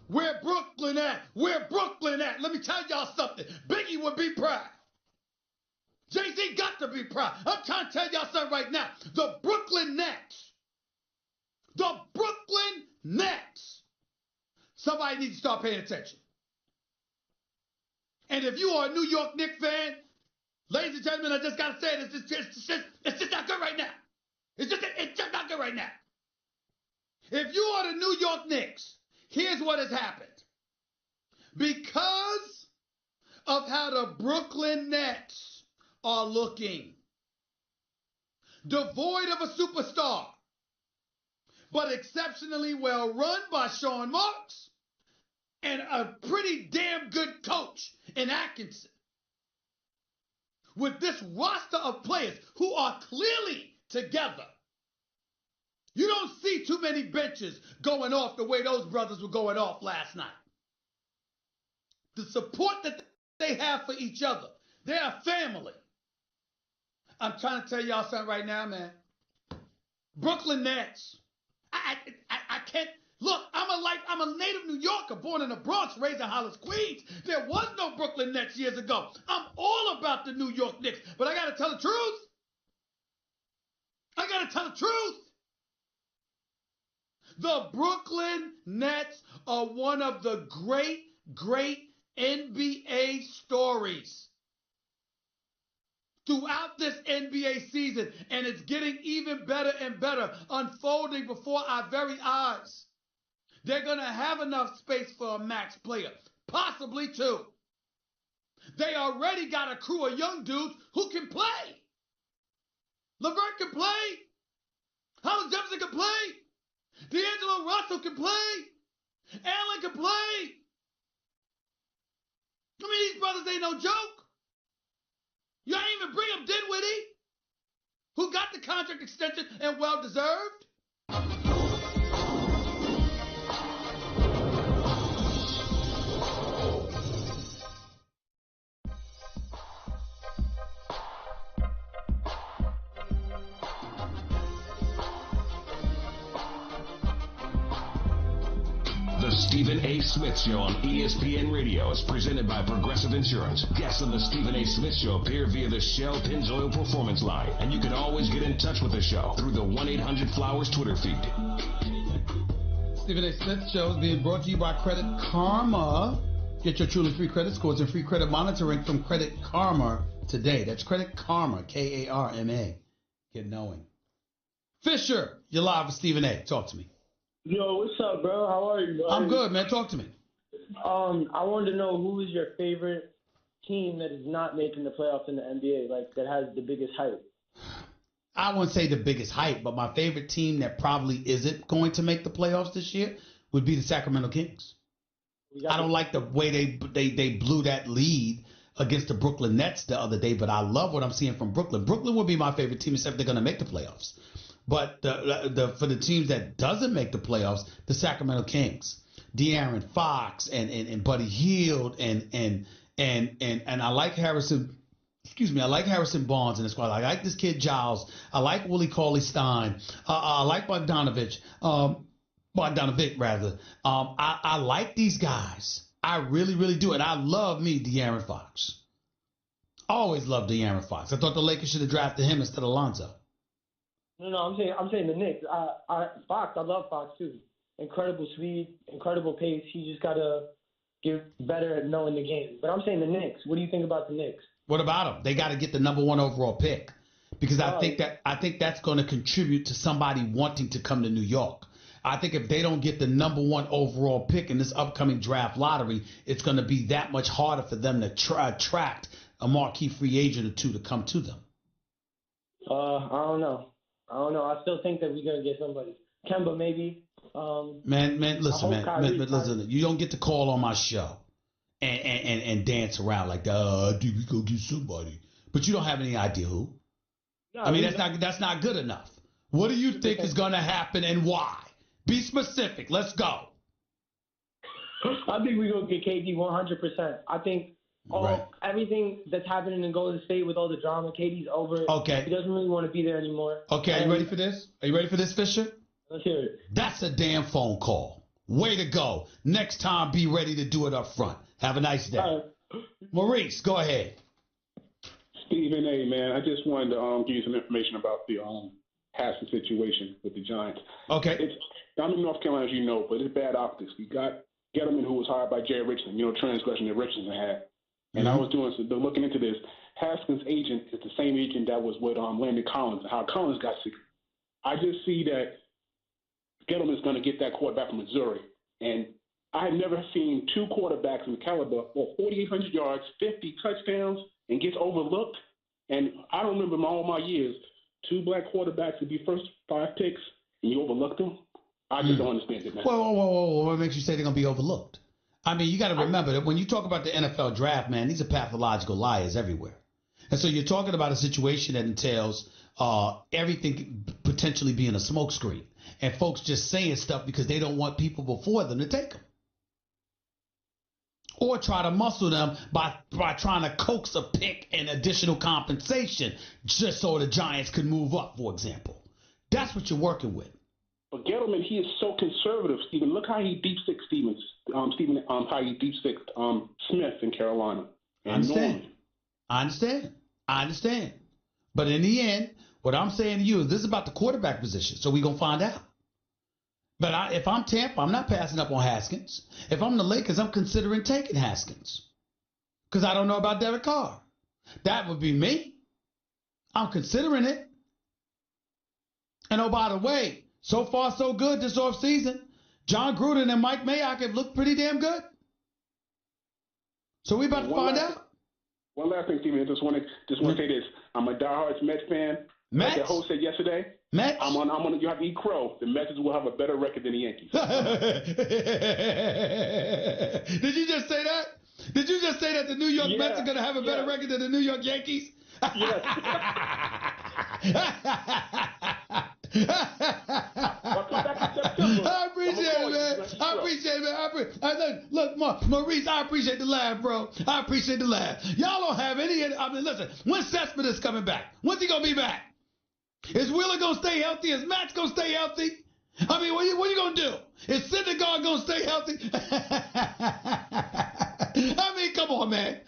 Where Brooklyn at? Where Brooklyn at? Let me tell y'all something. Biggie would be proud. Jay-Z got to be proud. I'm trying to tell y'all something right now. The Brooklyn Nets. The Brooklyn Nets. Somebody needs to start paying attention. And if you are a New York Knicks fan, ladies and gentlemen, I just got to say it. It's just not good right now. It's just not good right now. If you are the New York Knicks, here's what has happened. Because of how the Brooklyn Nets are looking, devoid of a superstar, but exceptionally well run by Sean Marks and a pretty damn good coach in Atkinson, with this roster of players who are clearly together, you don't see too many benches going off the way those brothers were going off last night. The support that they have for each other, they're a family. I'm trying to tell y'all something right now, man. Brooklyn Nets. I can't. Look, I'm a native New Yorker, born in the Bronx, raised in Hollis, Queens. There was no Brooklyn Nets years ago. I'm all about the New York Knicks, but I got to tell the truth. I got to tell the truth. The Brooklyn Nets are one of the great NBA stories throughout this NBA season, and it's getting even better and better, unfolding before our very eyes. They're going to have enough space for a max player, possibly two. They already got a crew of young dudes who can play. LeVert can play. Hollis Jefferson can play. D'Angelo Russell can play. Allen can play. I mean, these brothers ain't no joke. You ain't even bring up Dinwiddie, who got the contract extension and well-deserved. The Stephen A. Smith Show on ESPN Radio is presented by Progressive Insurance. Guests on the Stephen A. Smith Show appear via the Shell Pennzoil Performance Line, and you can always get in touch with the show through the 1-800-Flowers Twitter feed. Stephen A. Smith Show is being brought to you by Credit Karma. Get your truly free credit scores and free credit monitoring from Credit Karma today. That's Credit Karma, K-A-R-M-A. Get knowing. Fisher, you're live with Stephen A. Talk to me. Yo, what's up, bro? How are you, buddy? I'm good, man. Talk to me. I wanted to know who is your favorite team that is not making the playoffs in the NBA, like that has the biggest hype. I wouldn't say the biggest hype, but my favorite team that probably isn't going to make the playoffs this year would be the Sacramento Kings. I don't like the way they blew that lead against the Brooklyn Nets the other day, but I love what I'm seeing from Brooklyn. Brooklyn would be my favorite team, except they're going to make the playoffs. But for the teams that doesn't make the playoffs, the Sacramento Kings, De'Aaron Fox and Buddy Hield and I like Harrison. I like Harrison Barnes in the squad. I like this kid Giles. I like Willie Cauley-Stein. I like Bogdanovic. I like these guys. I really, really do. And I love me De'Aaron Fox. Always loved De'Aaron Fox. I thought the Lakers should have drafted him instead of Lonzo. No, I'm saying the Knicks. Fox, I love Fox too. Incredible speed, incredible pace. He just gotta get better at knowing the game. But I'm saying the Knicks. What do you think about the Knicks? What about them? They got to get the number 1 overall pick because I think that's going to contribute to somebody wanting to come to New York. I think if they don't get the number 1 overall pick in this upcoming draft lottery, it's going to be that much harder for them to attract a marquee free agent or two to come to them. I don't know. I still think that we're going to get somebody. Kemba, maybe. Listen. You don't get to call on my show and dance around like, dude, we go get somebody. But you don't have any idea who. No, I mean, that's not good enough. What do you think is going to happen and why? Be specific. Let's go. I think we're going to get KD 100%. I think everything that's happening in Golden State with all the drama, KD's over. Okay. He doesn't really want to be there anymore. Okay, are you ready for this? Are you ready for this, Fisher? Let's hear it. That's a damn phone call. Way to go. Next time, be ready to do it up front. Have a nice day. Maurice, go ahead. Stephen A., man, I just wanted to give you some information about the Haskins situation with the Giants. Okay. I'm in North Carolina, as you know, but it's bad optics. You got Gettleman, who was hired by Jerry Richardson, transgression that Richardson had. And I was looking into this. Haskins' agent is the same agent that was with Landon Collins, and how Collins got sick. I just see that Gettleman's going to get that quarterback from Missouri. And I have never seen two quarterbacks in the caliber for 4,800 yards, 50 touchdowns, and gets overlooked. And I don't remember in all my years, two black quarterbacks to be first 5 picks, and you overlooked them. I just don't understand it, man. Whoa. What makes you say they're going to be overlooked? I mean, you got to remember that when you talk about the NFL draft, man, these are pathological liars everywhere. And so you're talking about a situation that entails everything potentially being a smokescreen and folks just saying stuff because they don't want people before them to take them. Or try to muscle them by trying to coax a pick and additional compensation just so the Giants could move up, for example. That's what you're working with. But Gettleman, he is so conservative, Stephen. Look how he deep six how he deep six Smith in Carolina. And I understand. But in the end, what I'm saying to you is this is about the quarterback position, so we're going to find out. But if I'm Tampa, I'm not passing up on Haskins. If I'm the Lakers, I'm considering taking Haskins because I don't know about Derek Carr. That would be me. I'm considering it. And oh, by the way, so far so good this offseason. John Gruden and Mike Mayock have looked pretty damn good. So we about to find out. One last thing, Stephen. I just want to say this. I'm a diehard Mets fan. Mets? Like the host said yesterday. Mets? You have to eat crow. The Mets will have a better record than the Yankees. Did you just say that? Did you just say that the New York Mets are going to have a better record than the New York Yankees? Yes. I appreciate it, man. Look, Maurice, I appreciate the laugh, bro. I appreciate the laugh. Y'all don't have any. I mean, listen, when's Cespedes coming back? When's he going to be back? Is Wheeler going to stay healthy? Is Matt's going to stay healthy? I mean, what are you going to do? Is Syndergaard going to stay healthy? I mean, come on, man.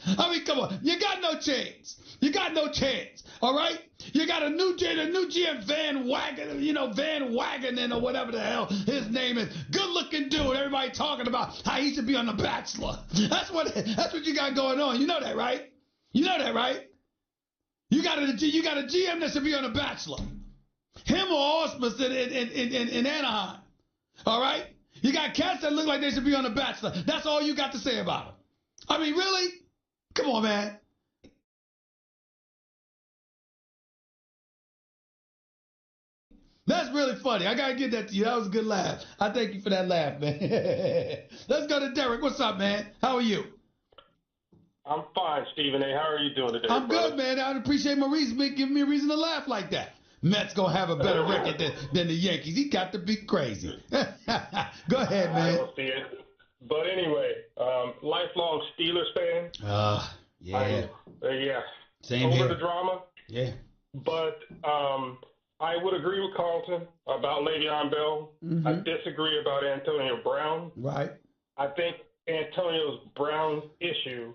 Come on. You got no chance. All right? You got a new GM Van Wagenen or whatever the hell his name is. Good looking dude. Everybody talking about how he should be on The Bachelor. That's what you got going on. You know that, right? You got a GM that should be on The Bachelor. Him or Osmus in Anaheim. All right? You got cats that look like they should be on The Bachelor. That's all you got to say about them. I mean, really? Come on, man. That's really funny. I got to give that to you. That was a good laugh. I thank you for that laugh, man. Let's go to Derek. What's up, man? How are you? I'm fine, Stephen A. How are you doing today, I'm brother? good, man. I appreciate Maurice giving me a reason to laugh like that. Mets going to have a better record than the Yankees. He got to be crazy. Go ahead, man. I don't see it. But anyway, lifelong Steelers fan. Yeah. Yeah. Same Over here. the drama. Yeah. But I would agree with Carlton about Le'Veon Bell. Mm-hmm. I disagree about Antonio Brown. Right. I think Antonio Brown's issue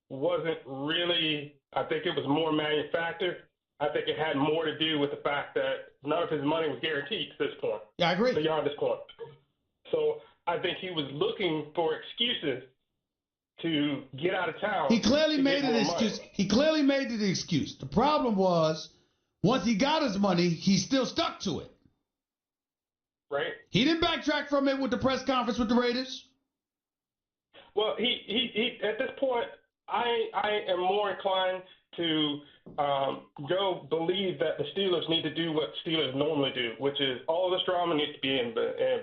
wasn't really – I think it was more manufactured. I think it had more to do with the fact that none of his money was guaranteed to this point. Yeah, I agree. Beyond this point. So I think he was looking for excuses to get out of town. He clearly made an excuse. He clearly made the excuse. The problem was once he got his money, he still stuck to it. Right. He didn't backtrack from it with the press conference with the Raiders. Well, he at this point, I am more inclined to go believe that the Steelers need to do what Steelers normally do, which is all this drama needs to be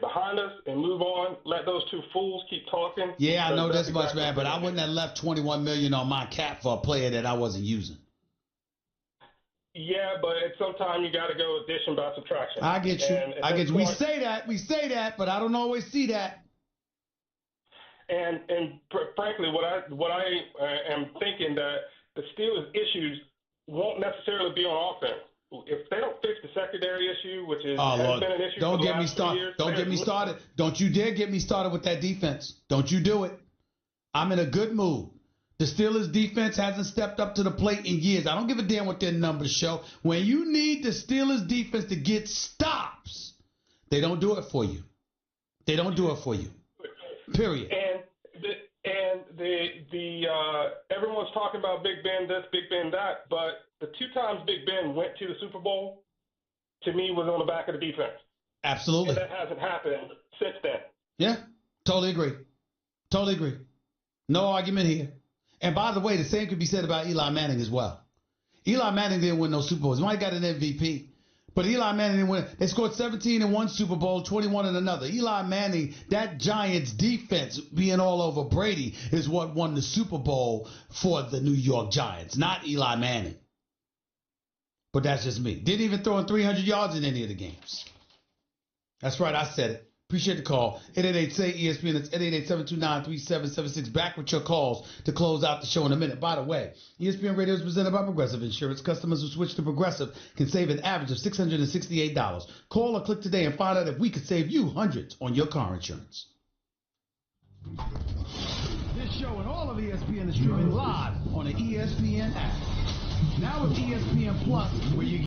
behind us and move on. Let those two fools keep talking. Yeah, I know this much, man, but I wouldn't have left $21 million on my cap for a player that I wasn't using. Yeah, but sometimes you got to go addition by subtraction. I get you. I get you. Point, we say that, but I don't always see that. And frankly, what I am thinking that the Steelers' issues won't necessarily be on offense. if they don't fix the secondary issue, which is Oh, has Lord. been an issue Don't for the get me last 3 started. years. Don't get me started. Don't you dare get me started with that defense. Don't you do it. I'm in a good mood. The Steelers defense hasn't stepped up to the plate in years. I don't give a damn what their numbers show. When you need the Steelers defense to get stops, they don't do it for you. They don't do it for you. Period. And everyone's talking about Big Ben this, Big Ben that, but the 2 times Big Ben went to the Super Bowl, to me, was on the back of the defense. Absolutely. And that hasn't happened since then. Yeah, totally agree. Totally agree. No argument here. And by the way, the same could be said about Eli Manning as well. Eli Manning didn't win no Super Bowls. He might have got an MVP. But Eli Manning didn't win. They scored 17 in one Super Bowl, 21 in another. Eli Manning, that Giants defense being all over Brady is what won the Super Bowl for the New York Giants, not Eli Manning. But that's just me. Didn't even throw in 300 yards in any of the games. That's right, I said it. Appreciate the call. 888-SAY-ESPN. It's 888-729-3776. Back with your calls to close out the show in a minute. By the way, ESPN Radio is presented by Progressive Insurance. Customers who switch to Progressive can save an average of $668. Call or click today and find out if we could save you hundreds on your car insurance. This show and all of ESPN is streaming live on the ESPN app. Now with ESPN Plus, where you